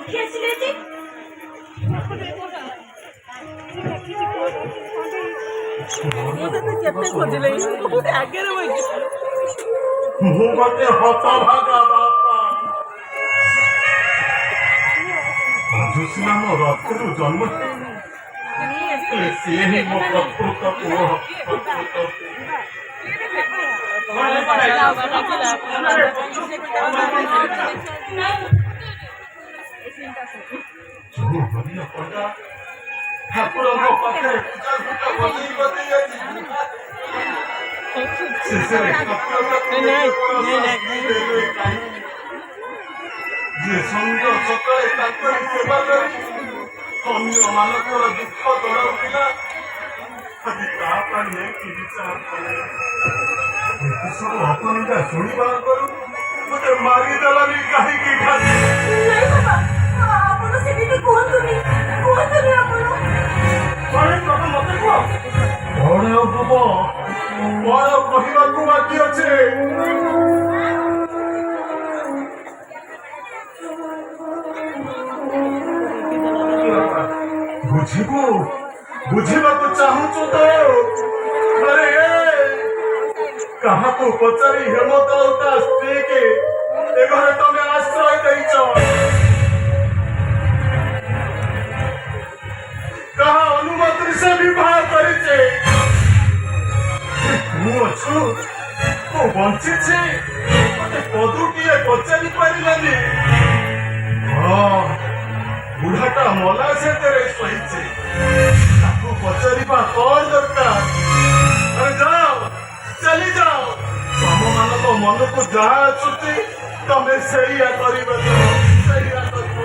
ଆଖି ଆସିଲେ କେତେ ଖୋଜିଲେ ଆଗରେ ମୁଁ ଗୋଟେ ହତଭାଗା ବାପା। ସିନା ମୋ ରକ୍ତରୁ ଜନ୍ମ ସିଏ ହିଁ ମୋ ପ୍ରକୃତ ପୁଅ। ଠାକୁରଙ୍କ ପାଖରେ ବସେଇ ବସେଇ ଅଛି ଶେଷରେ ଯିଏ ସଞ୍ଜ ସକାଳେ ତାଙ୍କରି ସେବା କରି ଅନ୍ୟମାନଙ୍କର ଦୁଃଖ ଦଳାଉଥିଲା ଆଜି ତା ପାଇଁ ନେଇକି ବିଚାର କଲେ। ସବୁ ଅପନିନ୍ଦା ଶୁଣିବା କରୁ ମୋତେ ମାରିଦେଲାନି କାହିଁକି ଖାଲି ଆପଣ ସେମିତି କୁହନ୍ତୁନି ଆପଣ ମତେ କୁହ କଣ ହବ କଣ କହିବାକୁ ବାକି ଅଛି? ବୁଝିବୁ ବୁଝିବାକୁ ଚାହୁଁଛୁ ତ? ଆରେ କାହାକୁ ପଚାରି ହେମନ୍ତ ଆଉ ତା ସ୍ତ୍ରୀକି ଏ ଘରେ ତମେ ଆଶ୍ରୟ ଦେଇଛ? କାହା ଅନୁମତିରେ ସେ ବିବାହ କରିଛେ? ତୁ ଅଛୁ ତୁ ବଞ୍ଚିଛି ମତେ ପଦୁଟିଏ ପଚାରି ପାରିଲାନି? ହଁ ବୁଢାଟା ମଲା ସେଥିରେ ଶୋଇଛି ତାକୁ ପଚାରିବା କଣ ଦରକାର? ଆରେ ଯାଅ ଚାଲି ଯାଅ ତମମାନଙ୍କ ମନକୁ ଯାହା ଆସୁଛି ତମେ ସେଇଆ କରିବ ସେଇଆ କରିବ।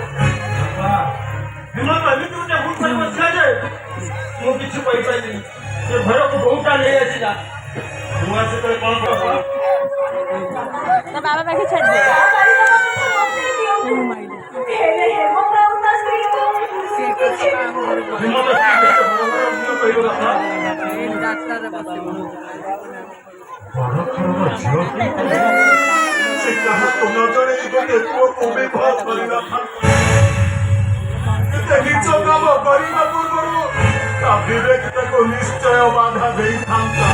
ହେମନ୍ତ ଏମିତି ଗୋଟେ ଭୁଲ କରି ବସିଲା ଯେ ମୁଁ କିଛି କହିପାରିଲିନି। ସେ ଘରକୁ ବୋହୁଟା ନେଇ ଆସିଲା ମୁଁ ଆସି କଣ କର ବାବା ପାଖେ ଛାଡ଼ିଦିଏ। ସେ କାହାକୁ ନ ଜଣେଇ ଗୋଟେ ପୁଅକୁ ବିବାହ କରିନଥାନ୍ତା। ନିଜ କାମ କରିବା ପୂର୍ବରୁ ତା ବିବେକ ତାକୁ ନିଶ୍ଚୟ ବାଧା ଦେଇଥାନ୍ତା।